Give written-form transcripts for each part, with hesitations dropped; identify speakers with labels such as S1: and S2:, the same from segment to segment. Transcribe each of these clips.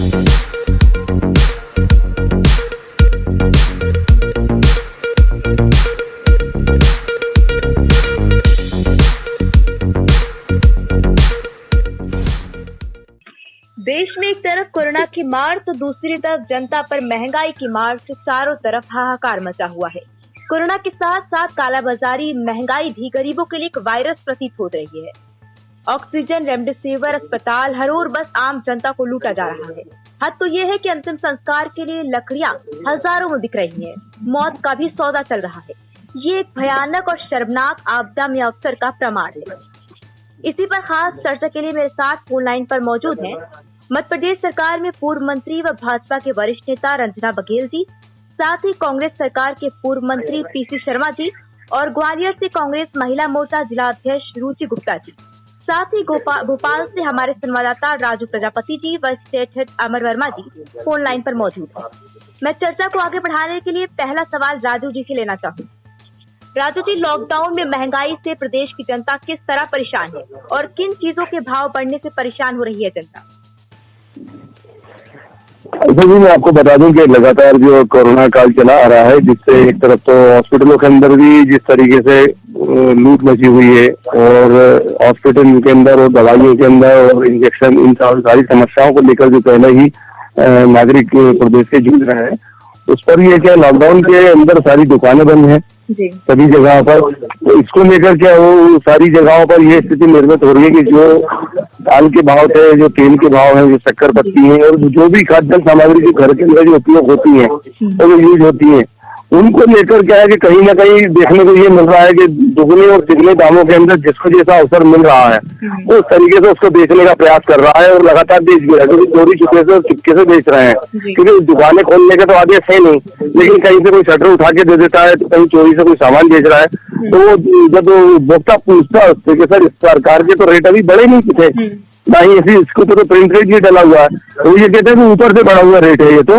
S1: देश में एक तरफ कोरोना की मार तो दूसरी तरफ जनता पर महंगाई की मार से चारों तरफ हाहाकार मचा हुआ है। कोरोना के साथ साथ कालाबाजारी, महंगाई भी गरीबों के लिए एक वायरस प्रतीत हो रही है। ऑक्सीजन, रेमडेसिविर, अस्पताल, हर ओर बस आम जनता को लूटा जा रहा है। हद तो ये है कि अंतिम संस्कार के लिए लकड़ियां हजारों में बिक रही हैं। मौत का भी सौदा चल रहा है। ये एक भयानक और शर्मनाक आपदा में अवसर का प्रमाण है। इसी पर खास चर्चा के लिए मेरे साथ फोन लाइन पर मौजूद हैं मध्य प्रदेश सरकार में पूर्व मंत्री व भाजपा के वरिष्ठ नेता रंजना बघेल जी, साथ ही कांग्रेस सरकार के पूर्व मंत्री पीसी शर्मा जी और ग्वालियर से कांग्रेस महिला मोर्चा जिला अध्यक्ष रुचि गुप्ता जी, साथ ही भोपाल से हमारे संवाददाता राजू प्रजापति जी व स्टेट हेड अमर वर्मा जी फोन लाइन पर मौजूद हैं। मैं चर्चा को आगे बढ़ाने के लिए पहला सवाल राजू जी से लेना चाहूँ। राजू जी, लॉकडाउन में महंगाई से प्रदेश की जनता किस तरह परेशान है और किन चीजों के भाव बढ़ने से परेशान हो रही है जनता?
S2: जी, मैं आपको बता दूं कि लगातार जो कोरोना काल चला आ रहा है, जिससे एक तरफ तो हॉस्पिटलों के अंदर भी जिस तरीके से लूट मची हुई है और हॉस्पिटल के अंदर और दवाइयों के अंदर और इंजेक्शन, इन सारी समस्याओं को लेकर जो पहले ही नागरिक प्रदेश से जूझ रहे हैं, उस पर ये क्या लॉकडाउन के अंदर सारी दुकानें बंद हैं सभी जगह पर। तो इसको लेकर क्या वो सारी जगहों पर ये स्थिति निर्मित हो रही है कि जो दाल के भाव थे, जो तेल के भाव हैं, जो शक्कर पत्ती है और जो भी खाद्य सामग्री जो घर के अंदर जो उपयोग होती है और जो यूज होती है, उनको लेकर क्या है कि कहीं ना कहीं देखने को ये मिल रहा है कि दुगने और तिगने दामों के अंदर जिसको जैसा अवसर मिल रहा है वो उस तरीके से उसको बेचने का प्रयास कर रहा है और लगातार बेच भी रहा है, क्योंकि चोरी छुपे से और चुपके से बेच रहे हैं। क्योंकि दुकानें खोलने का तो आदेश है नहीं, लेकिन कहीं से कोई शटर उठा के दे देता है तो कहीं चोरी से कोई सामान बेच रहा है। तो जब उपभोक्ता पूछता है उससे कि सर सरकार के तो रेट अभी बढ़े नहीं थे, नहीं ऐसी इसको तो प्रिंट रेट नहीं डला हुआ है, तो ये कहते हैं कि ऊपर से बढ़ा हुआ रेट है ये। तो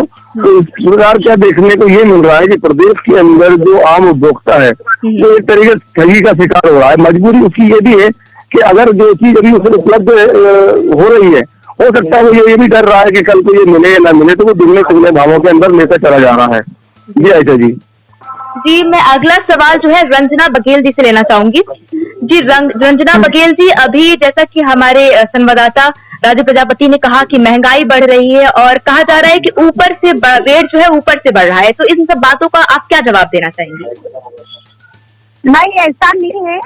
S2: इस प्रकार क्या देखने को ये मिल रहा है कि प्रदेश के अंदर जो आम उपभोक्ता है वो एक तरीके से ठगी का शिकार हो रहा है। मजबूरी उसकी ये भी है कि अगर जो चीज अभी उसे उपलब्ध हो रही है, हो सकता है वो ये भी डर रहा है कि कल को ये मिले या ना मिले, तो वो दुगने तिगने भावों के अंदर लेकर चला जा रहा है। जी आयशा जी।
S1: जी, मैं अगला सवाल जो है रंजना बघेल जी से लेना चाहूंगी। जी रंजना बघेल जी, अभी जैसा कि हमारे संवाददाता राजू प्रजापति ने कहा कि महंगाई बढ़ रही है और कहा जा रहा है कि ऊपर से रेट जो है ऊपर से बढ़ रहा है, तो इन सब बातों का आप क्या जवाब देना चाहेंगे?
S3: नहीं, ऐसा नहीं है।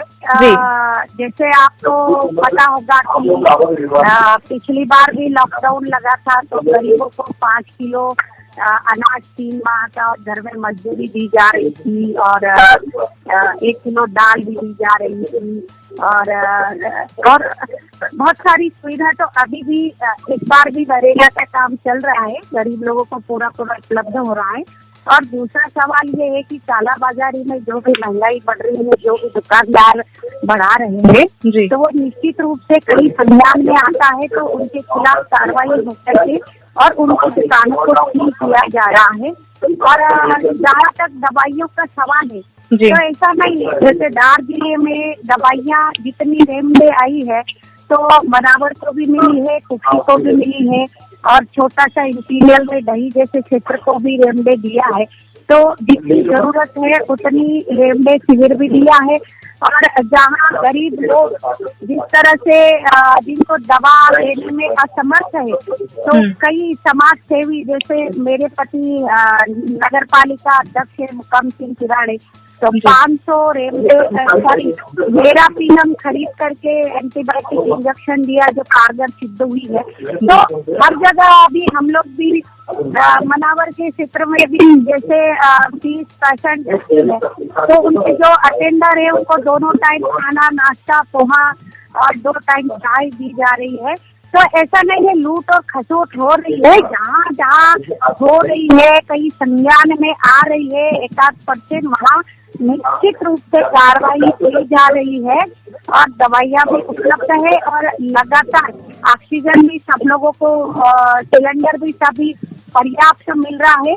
S3: जैसे आपको पता होगा कि पिछली बार भी लॉकडाउन लगा था तो गरीबों को 5 किलो अनाज 3 माह का घर में मजदूरी दी जा रही थी और 1 किलो दाल भी दी जा रही थी और बहुत सारी सुविधा। तो अभी भी एक बार भी नरेगा का काम चल रहा है, गरीब लोगों को पूरा उपलब्ध हो रहा है। और दूसरा सवाल ये है कि काला बाजारी में जो भी महंगाई बढ़ रही है, जो भी दुकानदार बढ़ा रहे हैं, तो वो निश्चित रूप से कई संज्ञान में आता है, तो उनके खिलाफ कार्रवाई हो करके और उनको दुकानों को सील किया जा रहा है। और जहाँ तक दवाइयों का सवाल है, तो ऐसा नहीं है, जैसे धार जिले में दवाइयाँ जितनी रेमडे आई है तो मनावर को भी मिली है, कुक्सी को भी मिली है और छोटा सा इंपीरियल में दही जैसे क्षेत्र को भी रेमडे दिया है। तो जितनी जरूरत है उतनी रेमडे शिविर भी दिया है। और जहाँ गरीब लोग जिस तरह से जिनको दवा लेने में असमर्थ है, तो कई समाज सेवी जैसे मेरे पति नगर पालिका अध्यक्ष है मुकम सिंह किराड़े, तो 500 मेरापीनम खरीद करके एंटीबायोटिक इंजेक्शन दिया जो कारगर सिद्ध हुई है। तो हर जगह अभी हम लोग भी मनावर के क्षेत्र में भी जैसे 30% है, तो उनके जो अटेंडर है उनको दोनों टाइम खाना, नाश्ता, पोहा और 2 टाइम चाय दी जा रही है। तो ऐसा नहीं है लूट और खसोट हो रही है, जहाँ जहाँ हो रही है, कई संज्ञान में आ रही है 1-8% वहाँ निश्चित रूप से कार्रवाई की जा रही है और दवाइयाँ भी उपलब्ध है और लगातार ऑक्सीजन भी सब लोगों को, सिलेंडर भी सभी पर्याप्त मिल रहा है।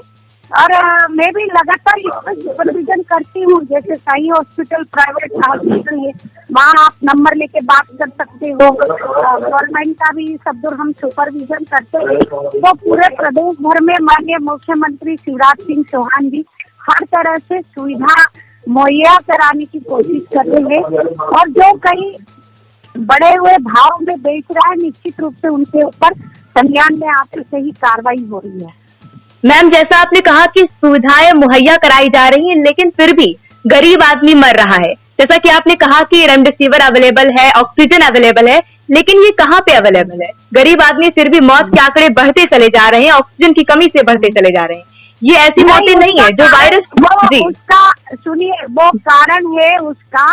S3: और मैं भी लगातार इसका सुपरविजन करती हूँ। जैसे साई हॉस्पिटल प्राइवेट हॉस्पिटल है, वहाँ आप नंबर लेके बात कर सकते हो। गवर्नमेंट का भी सब दूर हम सुपरविजन करते हैं। तो पूरे प्रदेश भर में माननीय मुख्यमंत्री शिवराज सिंह चौहान जी हर तरह से सुविधा मुहैया कराने की कोशिश कर रहे हैं, और जो कहीं बढ़े हुए भाव में बेच रहा है, निश्चित रूप से उनके ऊपर संज्ञान में आकर सही कार्रवाई हो रही है।
S1: मैम, जैसा आपने कहा कि सुविधाएं मुहैया कराई जा रही हैं, लेकिन फिर भी गरीब आदमी मर रहा है। जैसा कि आपने कहा कि रेमडेसिविर अवेलेबल है, ऑक्सीजन अवेलेबल है, लेकिन ये कहाँ पे अवेलेबल है? गरीब आदमी फिर भी मौत के आंकड़े बढ़ते चले जा रहे हैं, ऑक्सीजन की कमी से बढ़ते चले जा रहे हैं। ये ऐसी मौतें नहीं है जो वायरस जी
S3: उसका सुनिए, वो कारण है उसका।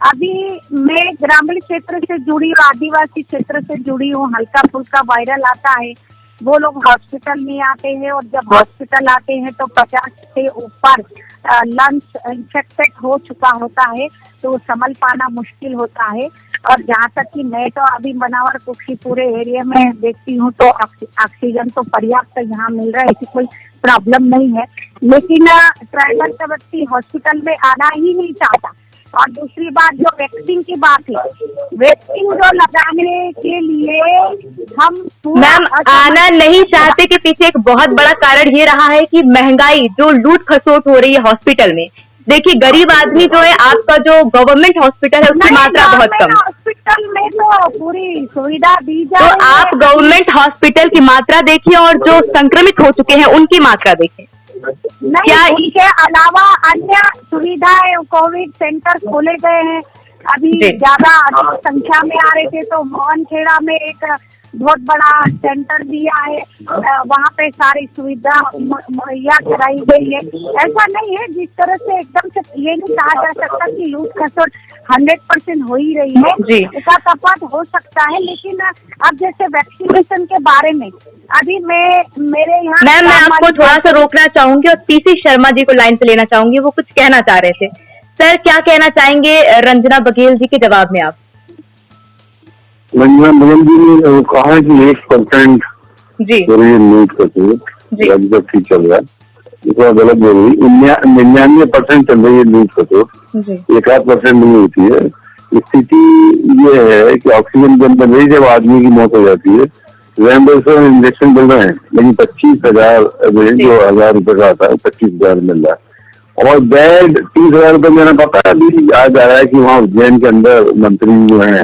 S3: अभी मैं ग्रामीण क्षेत्र से जुड़ी हूँ, आदिवासी क्षेत्र से जुड़ी हूँ। हल्का फुल्का वायरल आता है, वो लोग हॉस्पिटल में आते हैं, और जब हॉस्पिटल आते हैं तो 50 से ऊपर लंग्स इन्फेक्टेड हो चुका होता है, तो संभल पाना मुश्किल होता है। और जहाँ तक कि मैं तो अभी बनावर कुक्षी पूरे एरिया में देखती हूँ, तो ऑक्सीजन तो पर्याप्त यहाँ मिल रहा है, ऐसी कोई प्रॉब्लम नहीं है। लेकिन ट्राइबल का व्यक्ति हॉस्पिटल में आना ही नहीं चाहता। और दूसरी बात, जो वैक्सीन की बात है, वैक्सीन जो लगाने के लिए हम
S1: मैम आना नहीं चाहते के पीछे एक बहुत बड़ा कारण ये रहा है कि महंगाई, जो लूट खसोट हो रही है हॉस्पिटल में। देखिए, गरीब आदमी जो है, आपका जो गवर्नमेंट हॉस्पिटल है उसकी मात्रा बहुत कम।
S3: हॉस्पिटल में तो पूरी सुविधा दी
S1: तो
S3: जाए।
S1: आप गवर्नमेंट हॉस्पिटल की मात्रा देखिए और जो संक्रमित हो चुके हैं उनकी मात्रा देखिए।
S3: नहीं,
S1: क्या
S3: इनके अलावा अन्य सुविधाएं, कोविड सेंटर खोले गए हैं। अभी ज्यादा अधिक संख्या में आ रहे थे, तो मोहनखेड़ा में एक बहुत बड़ा सेंटर दिया है, वहाँ पे सारी सुविधा मुहैया कराई गई है। ऐसा नहीं है, जिस तरह से एकदम से ये नहीं कहा जा सकता कि लूट खसोट 100% हो ही रही है, इसका तफात हो सकता है। लेकिन अब जैसे वैक्सीनेशन के बारे में अभी मेरे यहाँ
S1: मैम, मैं आपको थोड़ा सा रोकना चाहूंगी और पीसी शर्मा जी को लाइन पे लेना चाहूंगी, वो कुछ कहना चाह रहे थे। सर, क्या कहना चाहेंगे रंजना बघेल जी के जवाब में आप?
S2: रंजना बघेल जी ने कहा है कि 1%
S1: जी
S2: लूट खसोट अभी तक ठीक चल रहा है, इसका गलत बोल रही। 99% चल रही है लूट खसोट, 1% नहीं होती है। स्थिति ये है कि ऑक्सीजन के अंदर नहीं, जब आदमी की मौत हो जाती है, रेमडेसिविर इंजेक्शन मिल रहे हैं, लेकिन 25,000 जो 1,000 रुपए का आता है 25,000 मिल रहा है। और बेड 30,000 रुपए मैंने पता है, अभी याद आया है कि वहाँ उज्जैन के अंदर मंत्री जो है,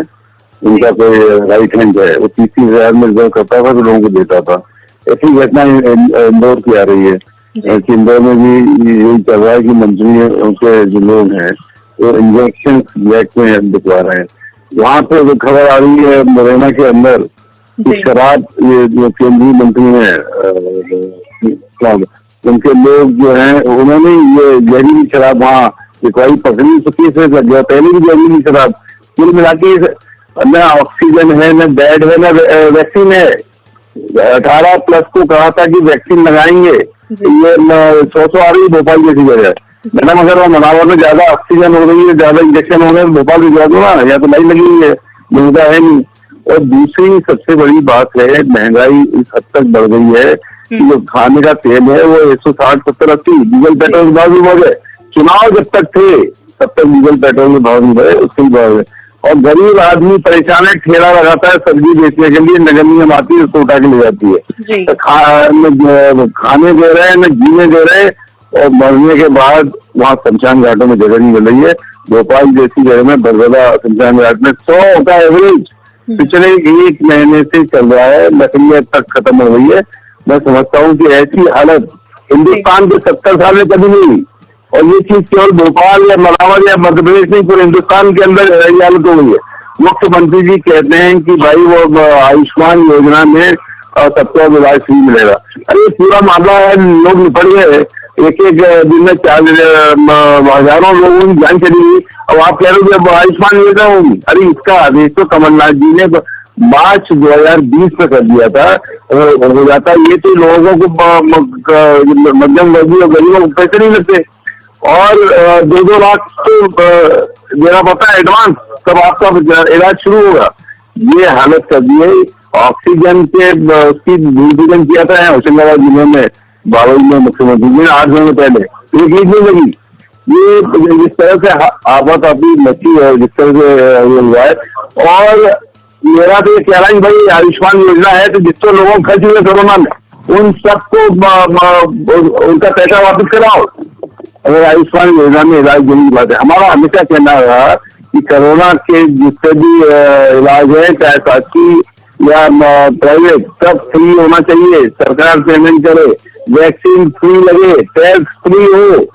S2: उनका कोई राइट हैंड है, वो 30,000 में रिजर्व करता था तो लोगों को देता था। ऐसी घटना इंदौर की आ रही है कि इंदौर में भी यही चल रहा है कि मंत्री उनके जो लोग हैं वो इंजेक्शन ब्लैक में बिकवा रहे हैं। वहाँ पे जो खबर आ रही है मुरैना के अंदर, शराब, ये जो केंद्रीय मंत्री हैं उनके लोग जो हैं, उन्होंने ये जहरीली शराब वहाँ बिकवाई, पकड़ी, तो केस लग गया। पहले भी जहरीली शराब, कुल मिला के न ऑक्सीजन है, न बेड है, न वैक्सीन है। 18+ को कहा था कि वैक्सीन लगाएंगे, ये 100 आ रही है भोपाल जैसी जगह। मैडम, अगर वहाँ मनावर में ज्यादा ऑक्सीजन हो रही है, ज्यादा इंजेक्शन हो रहे हैं, भोपाल भिजवा दो ना, या तो लाइन लगी हुई है, मिलता है नहीं। और दूसरी सबसे बड़ी बात है, महंगाई इस हद तक बढ़ गई है कि जो खाने का तेल है वो 160, 70, 80, डीजल पेट्रोल के भाव भी बढ़ गए। चुनाव जब तक थे तब तक डीजल पेट्रोल के भाव भी बढ़े, उसके भी बढ़ गए। और गरीब आदमी परेशान है, ठेला लगाता है सब्जी बेचने के लिए, नगर निगम आती है, उसको उठा के ले जाती है। तो खाने दे रहे हैं, न जीने दे रहे, और मरने के बाद वहाँ शमशान घाटों में जगह नहीं मिल रही है। भोपाल जैसी जगह में बरगदा शमशान घाट में 100 का एवरेज पिछले 1 महीने से चल रहा है, लकड़ियां तक खत्म हो गई है। मैं समझता हूँ कि ऐसी हालत हिंदुस्तान के 70 साल में कभी नहीं हुई, और ये चीज केवल भोपाल या मनावर या मध्य प्रदेश नहीं, पूरे हिंदुस्तान के अंदर ये हालत हो गई है। मुख्यमंत्री जी कहते हैं कि भाई वो आयुष्मान योजना में सबको इलाज फ्री मिलेगा। अरे पूरा मामला है, लोग निपट गए, एक दिन में 4 हजारों लोगों की जान चली गई। अब आप कह रहे हो आयुष्मान योजना होगी, अरे इसका आदेश तो कमलनाथ जी ने मार्च 2020 में कर दिया था, हो जाता। ये तो लोगों को, मध्यम वर्गीय और गरीबों को पैसे नहीं लगते, और 2-2 लाख तो देना पड़ता है एडवांस, तब आपका इलाज शुरू होगा। ये हालत कर दी है। ऑक्सीजन के उसकी भूमिपूजन किया था होशंगाबाद जिले में बाबई में मुख्यमंत्री जी 8 महीने पहले, एक ईद नहीं लगी। ये जिस तरह से आफत अभी मची है, जिस तरह से ये हुआ है, और मेरा तो ये कह रहा है भाई आयुष्मान योजना है तो जितने लोगों को खर्च हुए कोरोना में उन सबको उनका पैसा वापस कराओ। अगर आयुष्मान योजना में इलाज देने की बात है, हमारा हमेशा कहना रहा कि कोरोना के जितने भी इलाज है, चाहे सरकारी या प्राइवेट, सब फ्री होना चाहिए। सरकार पेमेंट करे, वैक्सीन फ्री लगे, टेस्ट फ्री हो।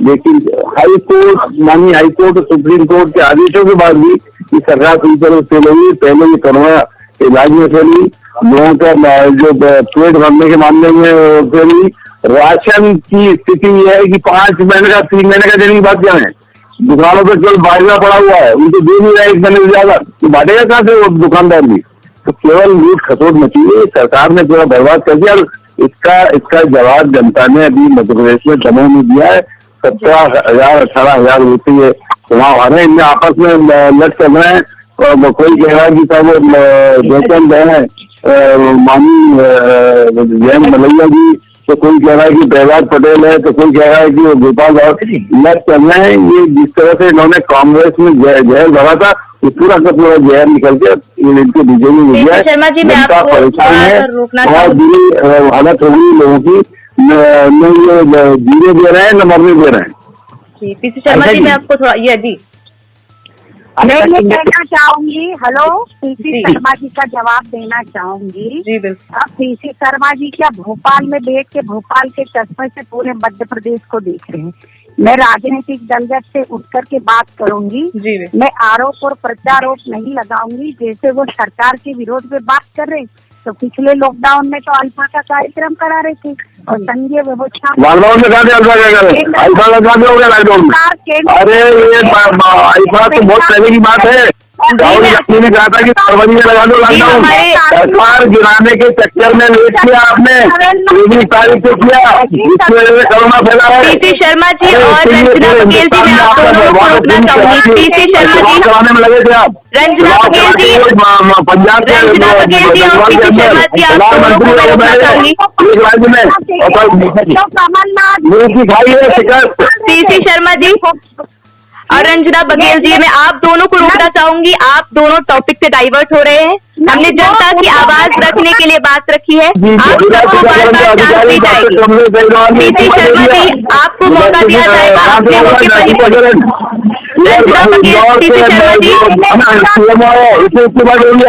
S2: लेकिन हाई कोर्ट, माननीय हाई कोर्ट और सुप्रीम कोर्ट के आदेशों के बाद भी ये सरकार पूरी तरह से लगी। पहले ये कोरोना इलाज में फैली, लोगों का जो पेट भरने के मामले में फैली। राशन की स्थिति है कि 5 महीने का 3 महीने का देने की बात क्या है, दुकानों पर केवल बांटना पड़ा हुआ है, उनको दे नहीं रहा है 1 महीने से ज्यादा, तो बांटेगा कहाँ से वो दुकानदार भी। तो केवल लूट खसोट मची है, सरकार ने पूरा बर्बाद कर दिया। इसका जवाब जनता ने अभी मध्य प्रदेश में दमोह में दिया है। 17,000 18,000 होती है चुनाव आ रहे हैं, इनमें आपस में लड़ चल रहे हैं। और कोई कह रहा है कि सब जयचंद है, मानी जयंत मलैया जी, तो कोई कह रहा है कि प्रहलाद पटेल है, तो कोई कह रहा है कि वो गोपाल राव, लड़ चल रहे हैं। ये जिस तरह से इन्होंने कांग्रेस में जहर भरा था, ये पूरा का पूरा जहर निकल के इनके बीजेपी में गया है। जनता परेशान है, बहुत बुरी हालत हो गई लोगों की, न ये जीने दे रहे हैं न मरने दे रहे हैं।
S1: पीसी शर्मा जी, मैं आपको थोड़ा
S3: मैं ये कहना चाहूंगी, हेलो, पीसी शर्मा जी का जवाब देना चाहूंगी।
S1: जी बिल्कुल।
S3: अब पीसी शर्मा जी क्या भोपाल में बैठ के भोपाल के चश्मे से पूरे मध्य प्रदेश को देख रहे हैं। मैं राजनीतिक दलगत से उठ करके बात करूंगी। मैं आरोप और प्रत्यारोप नहीं लगाऊंगी। जैसे वो सरकार के विरोध में बात कर रहे, तो पिछले लॉकडाउन में तो अल्फा का कार्यक्रम करा रहे थे और संघीय व्यवस्था
S2: लॉकडाउन में कहा अल्फा क्या करे, अल्फा लगा हो गया लॉकडाउन में। अरे ये अल्फा तो बहुत पहले की बात है। राहुल गांधी ने कहा था कि फरवरी में लगा दो लॉकडाउन, सरकार गिराने के चक्कर में लेट किया आपने, 3 तारीख से किया, जिसकी वजह से कोरोना फैला है।
S1: पीसी शर्मा जी और रंजना बघेल जी, मैं आप दोनों को रोकना चाहूंगी। पीसी शर्मा जी
S2: कराने में लगे थे आप,
S1: रंजना बघेल जी,
S2: पंजाब के
S1: रंजना बघेल जी और पीसी शर्मा जी, आप दोनों को मैं रोकना चाहूंगी।
S2: एक राज्य में खाई है शिकस्त।
S1: पीसी शर्मा जी और रंजना बघेल जी, मैं आप दोनों को रोकना चाहूंगी। आप दोनों टॉपिक से डाइवर्ट हो रहे हैं। हमने जनता की आवाज रखने के लिए बात रखी है, आप सबको बार बार चांस दी जाएगी। पीसी शर्मा जी, आपको मौका दिया जाएगा अपने होके रंजना बघेल, पीसी शर्मा जी,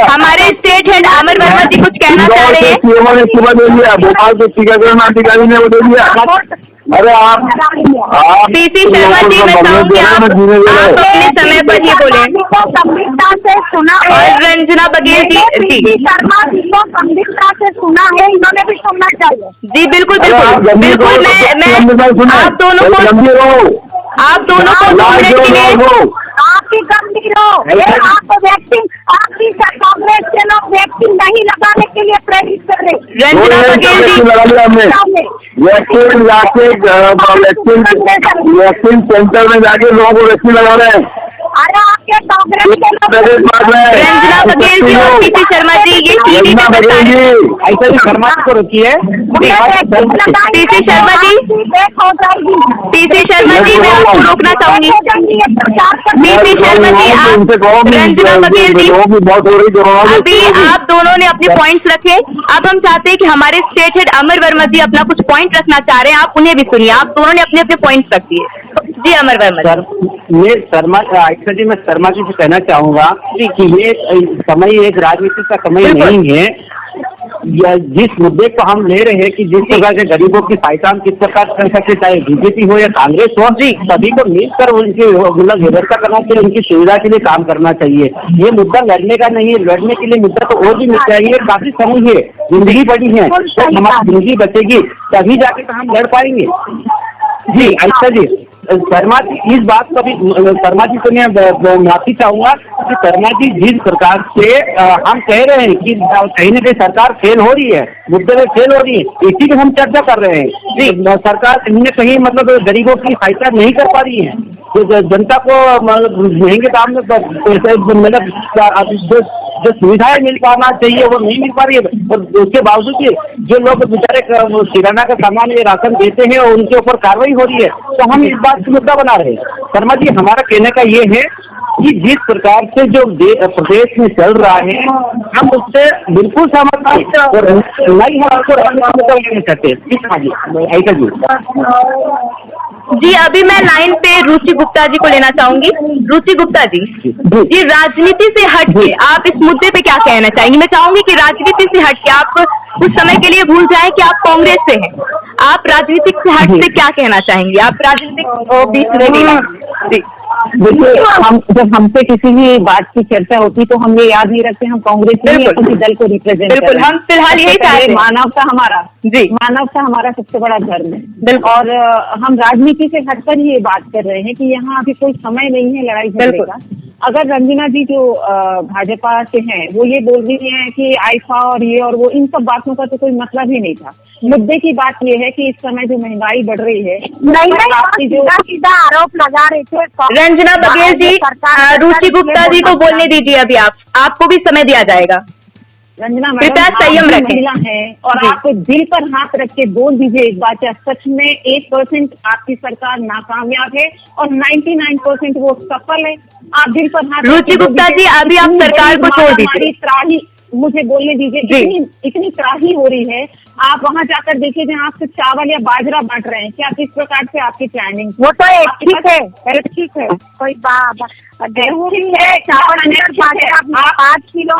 S1: हमारे स्टेट हेड अमर वर्मा जी कुछ कहना चाह रहे हैं।
S2: भोपाल के टीकाकरण अधिकारी ने वो दे दिया। अरे आप
S1: पीसी शर्मा जी, मैं चाहूंगी आप अपने समय पर ही बोले।
S3: गंभीरता से सुना
S1: और रंजना बघेल जी,
S3: शर्मा जी को गंभीरता से सुना है, इन्होंने भी सुनना चाहिए।
S1: जी बिल्कुल बिल्कुल बिल्कुल। मैं आप दोनों को 2 मिनट के लिए
S3: आपकी गंभीर हो, आप वैक्सीन, आपकी कांग्रेस के लोग वैक्सीन नहीं लगाने के लिए प्रेरित कर रहे।
S1: रंजना बघेल जी,
S2: वैक्सीन सेंटर में जाके लोगों को वैक्सीन लगा रहे हैं।
S3: अरे आपके कांग्रेस के लोग,
S1: रंजना बघेल जी और पीसी शर्मा जी, ये टीवी पे बता रहे हैं।
S4: ऐसा ही शर्मा को रोकिए।
S1: पीसी शर्मा जी, पीसी शर्मा जी, मैं आपको रोकना चाहूंगी। पीसी शर्मा जी, आप रंजना बघेल जी, अभी आप दोनों ने अपने पॉइंट्स रखे। अब हम चाहते हैं कि हमारे स्टेट हेड अमर वर्मा जी अपना कुछ पॉइंट रखना चाह रहे हैं, आप उन्हें भी सुनिए। आप दोनों ने अपने अपने पॉइंट्स रखिए। जी अमर वर्मा जी।
S4: ये जी, मैं शर्मा जी से कहना चाहूंगा कि ये समय एक राजनीति का समय नहीं है। जिस मुद्दे को हम ले रहे हैं कि जिस प्रकार से गरीबों की सहायता हम किस प्रकार कर सकते, चाहे बीजेपी हो या कांग्रेस हो, सभी को मिलकर उनकी मतलब व्यवस्था करना चाहिए, उनकी सुविधा के लिए काम करना चाहिए। ये मुद्दा लड़ने का नहीं है, लड़ने के लिए मुद्दा तो और भी मिल चाहिए। काफी समय है, जिंदगी बड़ी है, तो हमारी जिंदगी बचेगी तभी जाके तो हम लड़ पाएंगे। जी अच्छा जी, शर्मा जी इस बात को भी शर्मा जी से मैं माफी चाहूंगा कि शर्मा जी जिस प्रकार से हम कह रहे हैं कि कहीं न कहीं सरकार फेल हो रही है, मुद्दे में फेल हो रही है, इसी की हम चर्चा कर रहे हैं। जी सरकार कहीं न कहीं मतलब गरीबों की सहायता नहीं कर पा रही है, तो जनता को महंगे दाम में मतलब जो सुविधाएं मिल पाना चाहिए वो नहीं मिल पा रही है। और उसके बावजूद भी जो लोग बेचारे किराना का सामान ये राशन देते हैं और उनके ऊपर कार्रवाई हो रही है, तो हम इस बात का मुद्दा बना रहे हैं। शर्मा जी, हमारा कहने का ये है कि जिस प्रकार से जो प्रदेश में चल रहा है, हम उससे बिल्कुल सहमत हैं और नहीं हम आपको नहीं सकते। ऐसा
S1: जी, अभी मैं लाइन पे रुचि गुप्ता जी को लेना चाहूंगी। रुचि गुप्ता जी, जी राजनीति से हट के आप इस मुद्दे पे क्या कहना चाहेंगे? मैं चाहूंगी कि राजनीति से हट के आप कुछ समय के लिए भूल जाएं कि आप कांग्रेस से हैं। आप राजनीतिक से हट से क्या कहना चाहेंगे? आप राजनीतिक बीच में जी
S5: देखिए, हम जब हमसे किसी भी बात की चर्चा होती तो हम ये याद नहीं रखते हम कांग्रेस में किसी दल को रिप्रेजेंट
S1: बिल्कुल, हम फिलहाल यही चाहते हैं।
S5: मानवता हमारा
S1: जी,
S5: मानवता हमारा सबसे बड़ा धर्म है और हम राजनीति से हटकर ही ये बात कर रहे हैं कि यहाँ अभी कोई समय नहीं है लड़ाई झगड़े का। अगर रंजना जी जो भाजपा से हैं वो ये बोल रही हैं कि आईफा और ये और वो, इन सब बातों का तो कोई मतलब ही नहीं था। मुद्दे की बात ये है कि इस समय जो महंगाई बढ़ रही है,
S3: नहीं जो सीधा आरोप लगा रहे थे।
S1: रंजना बघेल जी, रुचि गुप्ता जी को बोलने दीजिए, अभी आपको भी समय दिया जाएगा।
S5: रंजना
S1: कृपया संयम रखें।
S5: महिला है और आप दिल पर हाथ रख के बोल दीजिए एक बात, क्या सच में 1% आपकी सरकार नाकामयाब है और 99% वो सफल है? आप दिल पर हाथ।
S1: रुचि गुप्ता जी, अभी आप सरकार को छोड़ दीजिए।
S5: त्राही, मुझे बोलने दीजिए। इतनी त्राही हो रही है, आप वहाँ जाकर देखिए जहाँ आप सिर्फ चावल या बाजरा बांट रहे हैं, क्या किस प्रकार से आपकी प्लानिंग?
S3: वो तो ठीक है, कोई गेहूँ भी है, चावल 5 किलो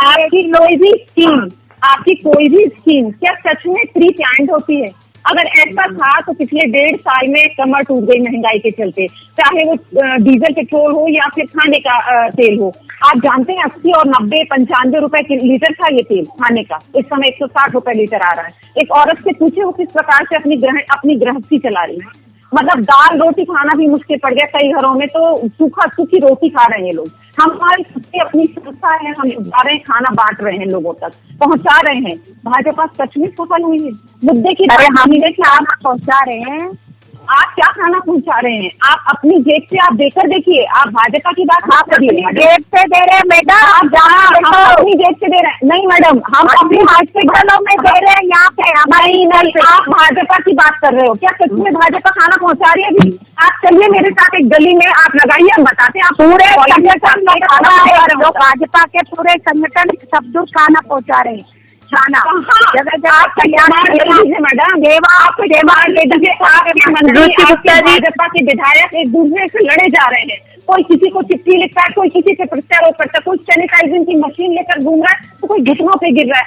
S5: आपकी कोई भी स्कीम क्या सच में प्री प्लान्ड होती है? अगर ऐसा था तो पिछले 1.5 साल में कमर टूट गई महंगाई के चलते, चाहे वो डीजल पेट्रोल हो या फिर खाने का तेल हो। आप जानते हैं 80 और 90 95 रुपए लीटर था ये तेल खाने का, इस समय 160 रुपए लीटर आ रहा है। एक औरत से पूछे वो किस प्रकार से अपनी गृहस्थी चला रही है। मतलब दाल रोटी खाना भी मुश्किल पड़ गया कई घरों में, तो सूखी रोटी खा रहे हैं लोग। हमारी अपनी संस्था है, हम जा रहे हैं, खाना बांट रहे हैं, लोगों तक पहुंचा रहे हैं। भाजपा सच में सफल हुई है मुद्दे की?
S3: हम खाना पहुंचा रहे हैं।
S5: आप क्या खाना पहुंचा रहे हैं? आप अपनी जेब से आप देकर देखिए। आप भाजपा की बात आप करिए,
S3: जेब से दे रहे हैं मैडम,
S5: हम अपनी जेब से दे रहे हैं। नहीं मैडम, हम अपनी हॉस्पिटलों में दे रहे हैं, यहाँ पे हमारी नहीं। आप भाजपा की बात कर रहे हो, क्या सच में भाजपा खाना पहुंचा रही है अभी? आप चलिए मेरे साथ एक गली में, आप लगाइए, हम बताते हैं। आप पूरे संगठन में खाना
S3: भाजपा के पूरे संगठन सब कुछ खाना पहुंचा रहे हैं। खाना जगह
S5: मैडम भाजपा के विधायक एक दूसरे से लड़े जा रहे हैं। कोई किसी को चिट्ठी लिखता है, कोई किसी से प्रत्यारोप करता है, कोई सैनिटाइजिंग की मशीन लेकर घूम रहा है, तो कोई घुटनों पे गिर रहा है।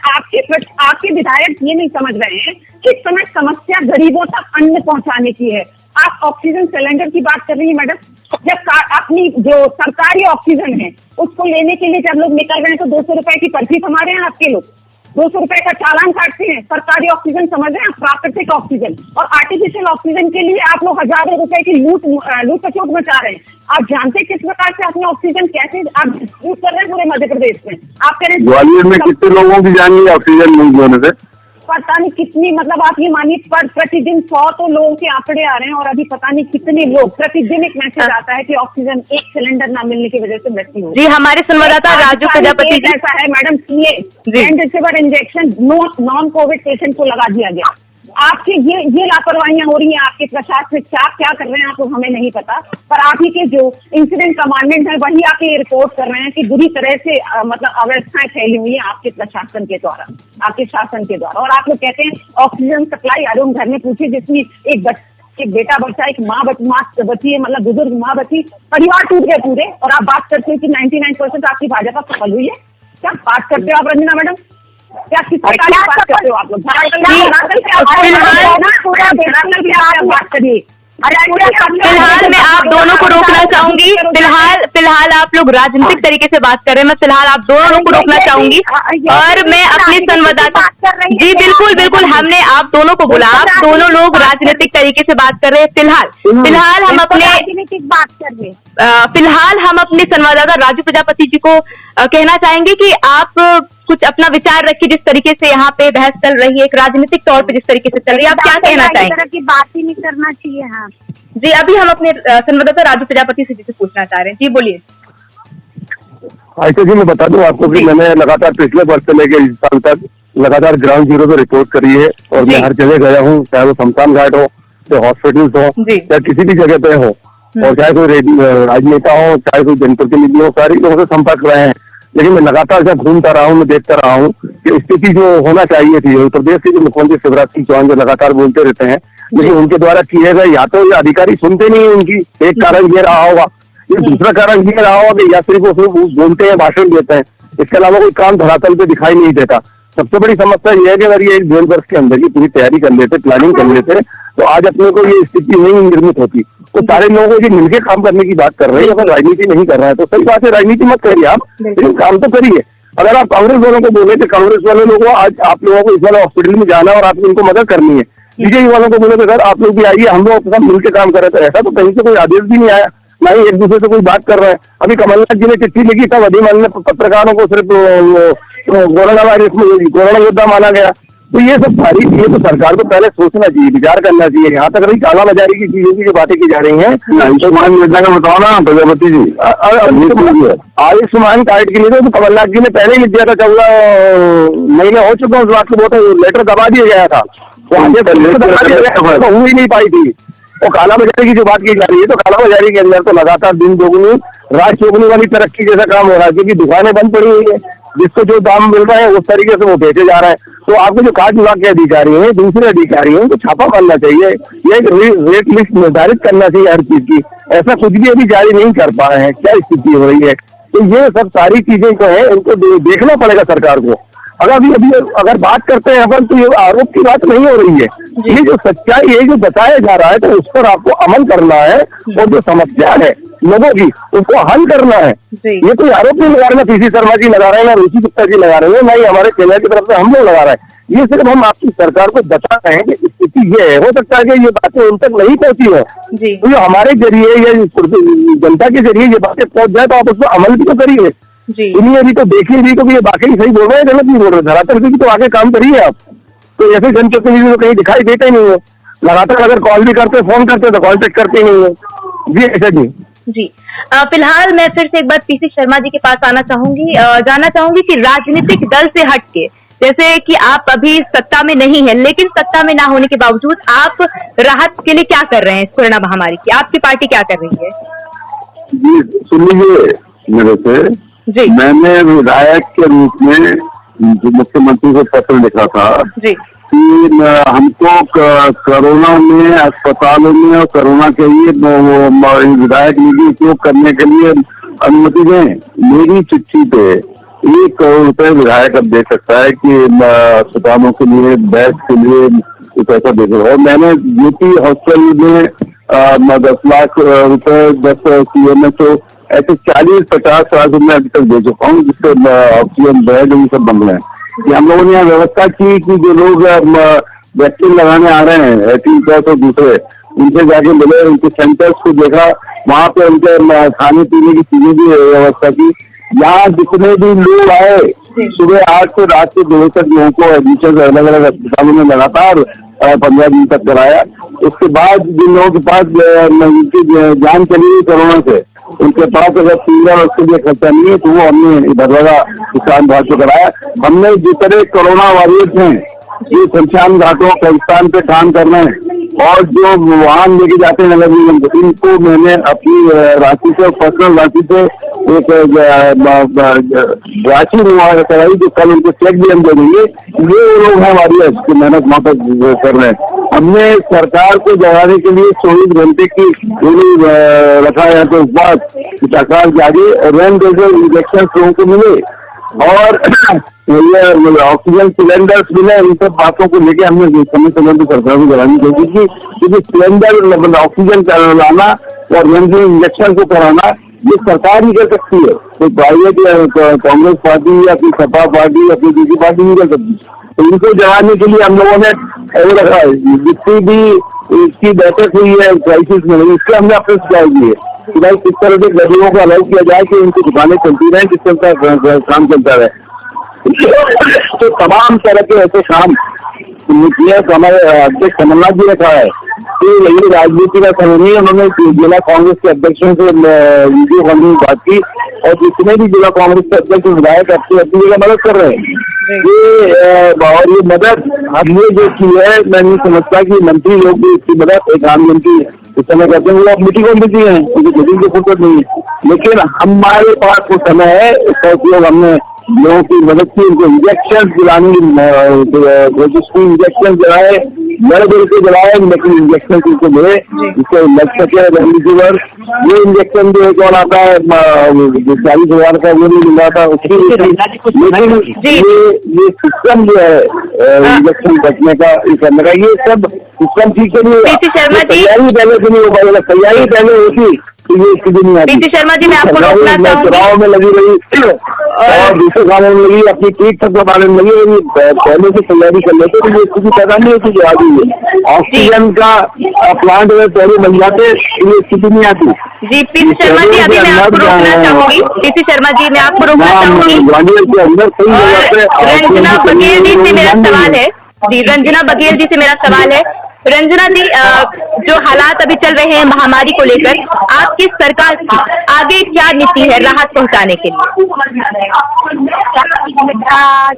S5: आपके विधायक ये नहीं समझ रहे हैं कि इस समय समस्या गरीबों तक अन्न पहुंचाने की है। आप ऑक्सीजन सिलेंडर की बात कर रही है मैडम, जब अपनी जो सरकारी ऑक्सीजन है उसको लेने के लिए जब लोग निकल रहे हैं तो 200 रुपए की पर्ची थमा रहे हैं आपके लोग, 200 रुपए का चालान काटते हैं। सरकारी ऑक्सीजन समझ रहे हैं, प्राकृतिक ऑक्सीजन और आर्टिफिशियल ऑक्सीजन के लिए आप लोग हजारों रुपए की लूट खसोट मचा रहे हैं। आप जानते हैं किस प्रकार से आपने ऑक्सीजन कैसे आप यूज कर रहे हैं पूरे मध्य प्रदेश में? आप कह रहे हैं
S2: ग्वालियर में कितने लोगों की जान गई ऑक्सीजन नहीं होने से?
S5: पता नहीं कितनी, मतलब आप ये मानिए प्रतिदिन 100 तो लोगों के आंकड़े आ रहे हैं और अभी पता नहीं कितने लोग, प्रतिदिन एक मैसेज आता है कि ऑक्सीजन एक सिलेंडर ना मिलने की वजह से मृत्यु हो।
S1: जी, हमारे संवाददाता राजू प्रजापति जी,
S5: ऐसा है madam, remdesivir injection non Covid patient को लगा दिया गया। आपके ये लापरवाहियां हो रही हैं आपके प्रशासन क्या कर रहे हैं आप, तो हमें नहीं पता। पर आप ही के जो इंसिडेंट कमांडेंट है वही आके रिपोर्ट कर रहे हैं कि बुरी तरह से मतलब अव्यवस्थाएं फैली हुई है आपके प्रशासन के द्वारा, आपके शासन के द्वारा। और आप लोग कहते हैं ऑक्सीजन सप्लाई, अरे घर में पूछिए जिसमें एक बेटा बच्चा, एक माँ बची है, मतलब बुजुर्ग माँ बची, परिवार टूट गए पूरे, और आप बात करते हैं कि 99% आपकी भाजपा सफल हुई है। क्या बात करते हो आप रंजना मैडम? क्या किस प्रकार की बात करते हो आप लोग? बात करिए।
S1: फिलहाल मैं आप दोनों को रोकना चाहूंगी। फिलहाल आप लोग राजनीतिक तरीके से बात कर रहे हैं, मैं फिलहाल आप दोनों को रोकना चाहूंगी और मैं अपने संवाददाता, जी बिल्कुल हमने आप दोनों को बोला, आप दोनों लोग राजनीतिक तरीके से बात कर रहे हैं। फिलहाल हम अपने
S3: बात कर रहे हैं।
S1: फिलहाल हम अपने संवाददाता राजू प्रजापति जी को कहना चाहेंगे कि आप कुछ अपना विचार रखिए। जिस तरीके से यहाँ पे बहस चल रही है, एक राजनीतिक तौर पे जिस तरीके से चल रही है, आप क्या कहना चाहेंगे?
S3: तरह की बात ही नहीं करना चाहिए। हाँ
S1: जी, अभी हम अपने संवाददाता राजू प्रजापति से जिसे पूछना चाह रहे हैं, जी बोलिए।
S2: ऐसे जी मैं बता दूं आपको कि मैंने लगातार पिछले वर्ष से लेकर इस साल तक लगातार ग्राउंड जीरो पे रिपोर्ट करी है और मैं हर जगह गया हूँ, चाहे वो शमशान घाट हो, चाहे हॉस्पिटल्स हो, चाहे किसी भी जगह पे हो, और चाहे कोई राजनेता हो, चाहे कोई जनप्रतिनिधि हो, सारे लोगों से संपर्क रहे हैं। लेकिन मैं लगातार जब घूमता रहा हूँ, मैं देखता रहा हूँ कि स्थिति जो होना चाहिए थी, उत्तर प्रदेश के जो मुख्यमंत्री शिवराज सिंह चौहान जो लगातार बोलते रहते हैं, लेकिन उनके द्वारा किए गए या तो ये अधिकारी सुनते नहीं है उनकी, एक कारण ये रहा होगा, ये दूसरा कारण ये रहा होगा कि या सिर्फ वो बोलते हैं, भाषण देते हैं, इसके अलावा कोई काम धरातल पे दिखाई नहीं देता। सबसे बड़ी समस्या ये है कि अगर ये एक डेढ़ वर्ष के अंदर की पूरी तैयारी कर लेते, प्लानिंग कर लेते, तो आज अपने को ये स्थिति नहीं निर्मित होती। तो सारे लोगों को मिलकर काम करने की बात कर रहे हैं, अगर राजनीति नहीं कर रहा है तो सही बात है, राजनीति मत करिए आप, लेकिन काम तो करिए। अगर आप कांग्रेस वालों को बोले तो कांग्रेस वाले लोगों को आज आप लोगों को इस वाले हॉस्पिटल में जाना और आपको उनको मदद करनी है, बीजेपी वालों को बोले तो सर आप लोग भी आइए, हम लोग सब मिलकर काम कर रहे थे, ऐसा तो कहीं से कोई आदेश भी नहीं आया, ना ही एक दूसरे से कोई बात कर रहे हैं। अभी कमलनाथ जी ने चिट्ठी लिखी, तब अधिमान ने पत्रकारों को सिर्फ कोरोना वायरस में कोरोना योद्धा माना गया। तो ये सब सारी चीजें तो सरकार को पहले सोचना चाहिए, विचार करना चाहिए। यहाँ तक रही कालाबाजारी की चीजों की जो बातें की जा रही हैं, आयुष्मान योजना का बताओ ना प्रजापति जी, आयुष्मान कार्ड के लिए तो कमलनाथ जी ने पहले ही लिख दिया था, 14 महीने हो चुके हैं उस बात को, बहुत लेटर दबा दिया गया था, तो आगे हो ही नहीं पाई थी। और कालाबाजारी की जो बात की जा रही है, तो कालाबाजारी के अंदर तो लगातार दिन दोगुनी रात चौगुनी वाली तरक्की जैसा काम हो रहा है, क्योंकि दुकानें बंद पड़ी हुई है, जिसको जो दाम मिल रहा है उस तरीके से वो बेचे जा रहा है। तो आपको जो कार्ड विभाग के अधिकारी हैं, दूसरे अधिकारी हैं, उनको छापा मारना चाहिए, ये रेट लिस्ट निर्धारित करना चाहिए हर चीज की। ऐसा कुछ भी अभी जारी नहीं कर पा रहे हैं, क्या स्थिति हो रही है। तो ये सब सारी चीजें जो है उनको देखना पड़ेगा सरकार को। अगर बात करते हैं अपन, तो ये आरोप की बात नहीं हो रही है, ये जो सच्चाई है जो बताया जा रहा है, तो उस पर आपको अमल करना है, और जो समस्या है लोगों की उसको हल करना है। ये कोई आरोप नहीं लगा रहे, ना पीसी शर्मा जी लगा रहे हैं, ना रुचि गुप्ता जी लगा रहे हैं, ना ही हमारे चैनल की तरफ से हम लोग लगा रहे हैं। ये सिर्फ हम आपकी सरकार को बता रहे हैं कि स्थिति ये है। हो सकता है कि ये बातें उन तक नहीं पहुंची है, तो हमारे जरिए या जनता के जरिए ये बातें पहुंच जाए, तो आप उस पर अमल भी तो करिए। सुनिए भी तो, देखिए भी तो, ये वाकई सही बोल रहे हैं, गलत नहीं बोल रहे, धरातल पे भी तो आगे काम करिए आप। तो ऐसे जनप्रतिनिधि तो कहीं दिखाई देते ही नहीं है, लगातार अगर कॉल भी करते, फोन करते तो कॉन्टेक्ट करते ही नहीं है जी। ऐसा जी
S1: फिलहाल मैं फिर से एक बार पीसी शर्मा जी के पास आना चाहूंगी, जानना चाहूंगी कि राजनीतिक दल से हटके, जैसे कि आप अभी सत्ता में नहीं है, लेकिन सत्ता में ना होने के बावजूद आप राहत के लिए क्या कर रहे हैं कोरोना महामारी की, आपकी पार्टी क्या कर रही है?
S2: जी सुन लीजिए मेरे से, मैंने विधायक के रूप में जो मुख्यमंत्री को पत्र लिखा था कि हमको कोरोना में अस्पतालों में और कोरोना के लिए विधायक निधि उपयोग करने के लिए अनुमति दें। मेरी चिट्ठी पे 1 करोड़ रुपए विधायक अब दे सकता है कि अस्पतालों के लिए, बेड के लिए पैसा दे दो। और मैंने यूपी हॉस्पिटल में 10 लाख रुपए, 10 CMHO ऐसे 40-50 लाख रुपए अभी तक दे चुका हूँ, जिससे ऑक्सीजन बेड ये सब बन रहे हैं। हम लोगों ने यहाँ व्यवस्था की कि जो लोग वैक्सीन लगाने आ रहे हैं 18+ और दूसरे, उनसे जाके मिले, उनके सेंटर्स को देखा, वहाँ पे उनके खाने पीने की चीजें भी व्यवस्था की। यहाँ जितने भी लोग आए, सुबह 8 से रात के 2 तक लोगों को एडमिशन अलग अलग अस्पतालों में लगातार 15 दिन तक कराया। उसके बाद जिन लोगों के पास उनकी जान चली गई कोरोना से, उनके पास अगर फीवर उसके लिए खर्चा नहीं है, तो वो हमने भरवाड़ा किसान घाट को कराया। हमने जितने कोरोना वॉरियर्स हैं जो शमशान घाटों कब्रिस्तान पे काम कर रहे हैं और जो वाहन लेके जाते हैं नगर निगम को, इनको मैंने अपनी राशि से, पर्सनल राशि से एक राशि मुआवजा कराई, जो कल उनको चेक भी हम दे देंगे। ये लोग हैं वॉरियर्स जो मेहनत वहाँ पर कर रहे हैं। हमने सरकार को जगाने के लिए 24 घंटे की गोली रखा है, तो इस बात सरकार जागे, रेमडेसिविर इंजेक्शन लोगों को मिले और ये ऑक्सीजन सिलेंडर्स मिले। इन सब बातों को लेके हमने समय समय पर सरकार को जगानी चाहिए, क्योंकि सिलेंडर ऑक्सीजन लाना और रेमडेसिविर इंजेक्शन को कराना ये सरकार ही कर सकती है, तो प्राइवेट कांग्रेस पार्टी या फिर सपा पार्टी या फिर दूसरी पार्टी नहीं कर सकती। तो इनको जगाने के लिए हम लोगों ने रखा है, जितनी भी इसकी बैठक हुई है क्राइसिस में, इसके हमने अपने सुझाव दिए कि भाई किस तरह से गरीबों को अलाउ किया जाए कि उनकी दुकानें चलती रहें, जिससे उनका काम चलता रहे। तो तमाम तरह के ऐसे काम किए। हमारे अध्यक्ष कमलनाथ जी ने कहा है कि यही राजनीति का समय नहीं है। उन्होंने जिला कांग्रेस के अध्यक्षों से वीडियो कॉन्फ्रेंस बात की और जितने भी जिला कांग्रेस के अध्यक्ष विधायक अपनी जगह मदद कर रहे हैं, ये और ये मदद हमने जो की है, मैं नहीं समझता कि मंत्री लोग भी इसकी मदद एक आम जन की इस समय करते हैं। वो अब मीटिंगों में बिजी हैं, क्योंकि मीटिंग की फुर्सत नहीं है, लेकिन हमारे पास वो समय है, इसका उपयोग हमने लोगों की मदद की, उनको इंजेक्शन दिलाने, इंजेक्शन दिलाए, बड़े बड़े से दिलाए, लेकिन इंजेक्शन उनको मिले जिससे लग सके रेमडेसिविर। ये इंजेक्शन जो कौन आता है 40,000 का, वो नहीं मिल रहा था उसकी, लेकिन ये सिस्टम जो है इंजेक्शन बचने का, ये करने का, ये सब सिस्टम ठीक से नहीं हुआ। तैयारी पहले से नहीं हो पाएगा, तैयारी पहले होती तो ये स्थिति नहीं आती।
S1: पीसी शर्मा जी, मैं आपको रोकना चाहूंगी।
S2: चुनाव में लगी रही और दूसरे कामों में लगी, अपनी कीट तक बनाने में लगी, पहले से तैयारी कर लेते तो ये स्थिति पैदा नहीं होती जो आ गई है। ऑक्सीजन का प्लांट में पहले बन जाते तो ये स्थिति नहीं आती।
S1: जी पीसी शर्मा जी, अभी मैं आपको रोकना चाहूंगी। पीसी शर्मा जी, मैं आपको रोकना चाहूंगी। रंजना बघेल जी से मेरा सवाल है। जी, रंजना बघेल जी से मेरा सवाल है। रंजना जी, जो हालात अभी चल रहे हैं महामारी को लेकर, आपकी सरकार की आगे क्या नीति है राहत पहुंचाने के लिए?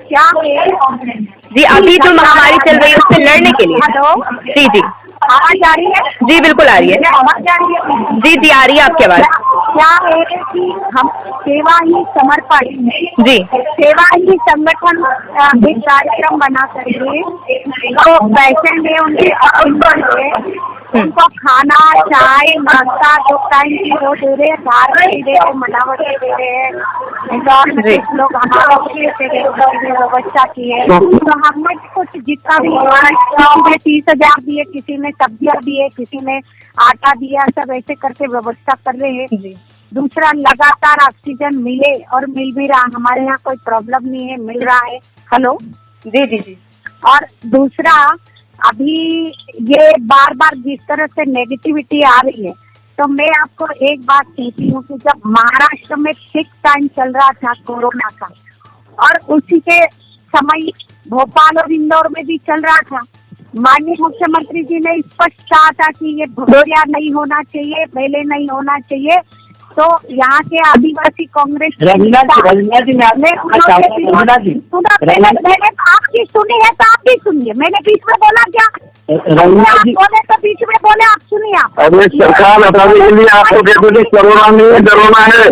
S3: क्या
S1: जी, अभी जो महामारी चल रही है उससे लड़ने के लिए।
S3: हेलो,
S1: जी जी,
S3: आवाज आ रही है?
S1: जी बिल्कुल आ रही है।
S3: आवाज आ रही है?
S1: जी जी, आ रही है आपकी आवाज।
S3: क्या है कि हम सेवा ही समर्पण,
S1: जी,
S3: सेवा ही संगठन एक कार्यक्रम बना करके तो पेशेंट है उनके उनको खाना, चाय, नाश्ता जो टाइम की वो दे रहे हैं, धार दे रहे हैं, मनावटी दे रहे हैं, लोग हमारा व्यवस्था की है। तो हमने कुछ जितना भी, किसी ने 30,000 दिए, किसी ने सब्जियां दिए, किसी ने आटा दिया, सब ऐसे करके व्यवस्था कर रहे हैं। दूसरा, लगातार ऑक्सीजन मिले और मिल भी रहा, हमारे यहाँ कोई प्रॉब्लम नहीं है, मिल रहा है। हेलो,
S1: जी जी जी।
S3: और दूसरा, अभी ये बार बार जिस तरह से नेगेटिविटी आ रही है, तो मैं आपको एक बात कहती हूँ कि जब महाराष्ट्र में पीक टाइम चल रहा था कोरोना का, और उसी के समय भोपाल और इंदौर में भी चल रहा था, माननीय मुख्यमंत्री जी ने स्पष्ट कहा था कि ये भगोरिया नहीं होना चाहिए, मेले नहीं होना चाहिए। तो यहाँ के आदिवासी कांग्रेस
S4: रंजना जी,
S3: मैंने आपकी सुनी है तो आप भी सुनिए, मैंने बीच में बोला क्या? आप बोले तो बीच में बोले, आप सुनिए। आप
S2: अरे सरकार हटाने के लिए आपको कहते थे कोरोना नहीं है, डरोना है।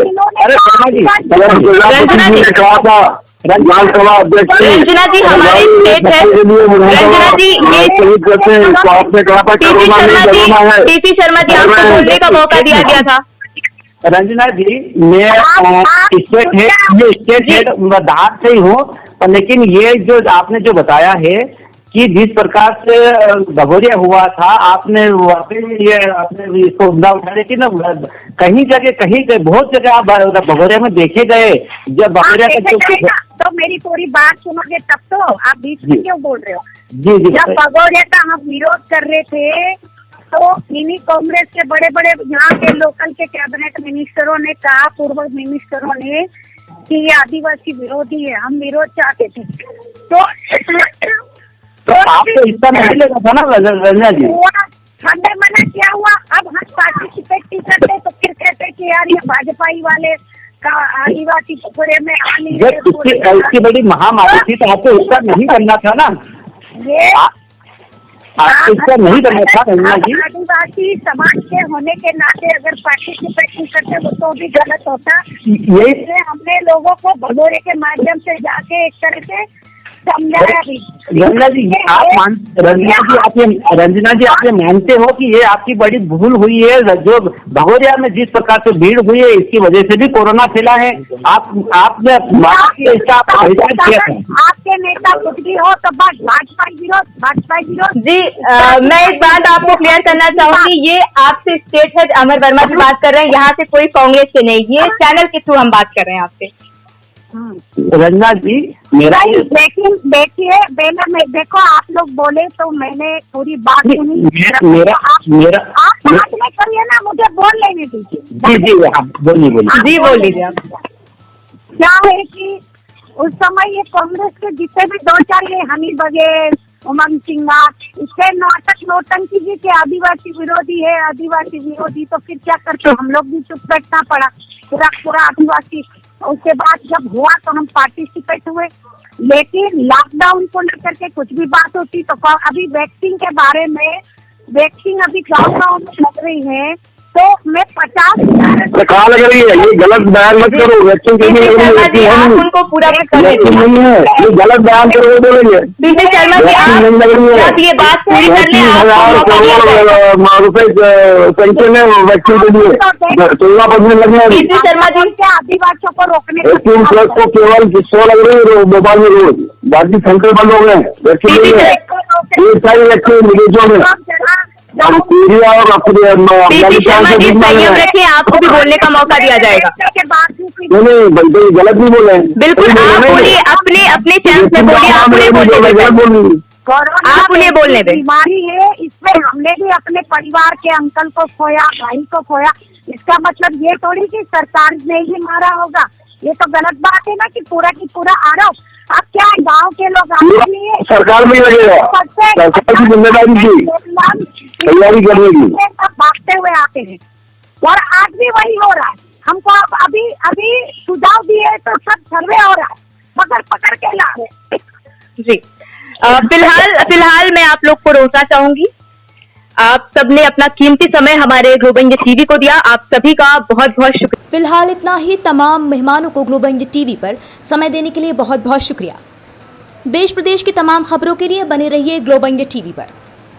S4: अरे
S1: रंजना जी,
S2: कहा था विधानसभा अध्यक्ष,
S1: रंजना जी हमारे स्टेट है। रंजना जी, ये
S2: शहीद करते हैं तो आपने कहा था कोरोना नहीं, डरोना है।
S1: पीसी शर्मा जी, आपको बोलने का मौका दिया गया था।
S4: रंजना जी, मैं स्टेट हेड धार से ही हूँ, लेकिन ये जो आपने जो बताया है कि जिस प्रकार से भगोरिया हुआ था, आपने ये आपने इसको उम्दा उठा, लेकिन कहीं जगह बहुत जगह आप भगोरिया में देखे गए, जब भगोरिया का
S3: तो मेरी पूरी बात सुनोगे तब तो, आप बीच में क्यों बोल रहे हो?
S4: जी जी,
S3: जब भगोरिया का हम विरोध कर रहे थे तो इन्हीं कांग्रेस के बड़े बड़े यहाँ के लोकल के कैबिनेट मिनिस्टरों ने कहा, पूर्व मिनिस्टरों ने, कि ये आदिवासी विरोधी है, हम विरोध चाहते थे। तो
S4: आपको हिस्सा नहीं लेना था ना रंजना जी?
S3: हमें मना क्या हुआ? अब हम पार्टिसिपेट नहीं करते तो फिर कहते कि यार ये भाजपाई वाले का आदिवासी टुकड़े में आने,
S4: जब इसकी बड़ी महामारी थी तो आपको हिस्सा नहीं करना था ना?
S3: ये
S4: इसका नहीं करना था रंजना जी।
S3: आदिवासी समाज के होने के नाते अगर पार्टिसिपेट नहीं करते वो तो भी गलत होता।
S4: ये
S3: हमने लोगों को भगोरे के माध्यम से जाके एक तरह से समझाया भी।
S4: रंजना जी, रंजना जी आप ये मानते हो कि ये आपकी बड़ी भूल हुई है, जो भगोरिया में जिस प्रकार से भीड़ हुई है इसकी वजह से भी कोरोना फैला है? आपने
S3: आपके नेता कुछ भी हो तो बस भाजपा विरोध।
S1: जी, मैं एक बात आपको क्लियर करना चाहूंगी, ये आपसे स्टेट हेड अमर वर्मा की बात कर रहे हैं, यहाँ से कोई कांग्रेस से नहीं, ये चैनल के थ्रू हम बात कर रहे हैं आपसे।
S4: रंजना जी, मेरा
S3: लेकिन देखिए, देखो आप लोग बोले तो मैंने पूरी बात सुनी।
S4: मेरा
S3: आप बात में करिए ना, मुझे बोल लेने दीजिए।
S4: जी जी, आप बोलिए।
S1: जी बोल लीजिए आप।
S3: क्या है कि उस समय ये कांग्रेस के जितने भी 2-4 ये हमीद बघेल, उमंग सिंघा, इसके नाटक नौटंकी जी के आदिवासी विरोधी है, आदिवासी विरोधी, तो फिर क्या करते, हम लोग भी चुप बैठना पड़ा। पूरा आदिवासी। उसके बाद जब हुआ तो हम पार्टिसिपेट हुए, लेकिन लॉकडाउन को लेकर के कुछ भी बात होती तो अभी वैक्सीन के बारे में, वैक्सीन अभी गाँव में लग रही है तो मैं 50,000
S2: कहाँ लग रही है? ये गलत बयान मत करो, वैक्सीन के लिए
S1: आप उनको पूरा
S2: वैक्सीन नहीं है, ये गलत बयान करोगे बोलेंगे।
S1: बीपी शर्मा जी,
S2: नहीं लग रही है।
S1: आप ये बात पूरी कर लें।
S2: 30,000 रुपए पेंशन है वैक्सीन के लिए, 16 परसेंट लगने वाली।
S1: बीपी शर्मा जी,
S3: आदिवासियों को रोकने
S2: 18 प्लस को केवल 100 लग रही है मोबाइल में रोज, बाकी सेंटर बंद हो गए वैक्सीन नहीं है। ये सारी वैक्सीन विदेशों में
S1: बीपी शर्मा जी संयम रखिए, आपको भी बोलने का मौका दिया जाएगा।
S2: नहीं बल्कि गलत नहीं बोले,
S1: बिल्कुल आप बोलिए, अपने चैनल में बोलिए, आप उन्हें बोलने दें।
S3: बीमारी है, इसमें हमने भी अपने परिवार के अंकल को खोया, भाई को खोया। इसका मतलब ये थोड़ी कि सरकार ने ही मारा होगा, ये तो गलत बात है ना कि पूरा की पूरा आरोप। अब क्या गांव के लोग आते नहीं है,
S2: सरकार में लगेगा, सरकार की जिम्मेदारी थी तैयारी करने की,
S3: सब भागते हुए आते हैं और आज भी वही हो रहा है। हमको अभी सुझाव दिए तो सब सर्वे हो रहा है, पकड़ के ला रहे।
S1: जी फिलहाल मैं आप लोग को रोकना चाहूंगी। आप सबने अपना कीमती समय हमारे ग्लोबल इंडिया टीवी को दिया, आप सभी का बहुत बहुत शुक्रिया।
S6: फिलहाल इतना ही। तमाम मेहमानों को ग्लोबल इंडिया टीवी पर समय देने के लिए बहुत बहुत शुक्रिया। देश प्रदेश की तमाम खबरों के लिए बने रहिए ग्लोबल इंडिया टीवी पर।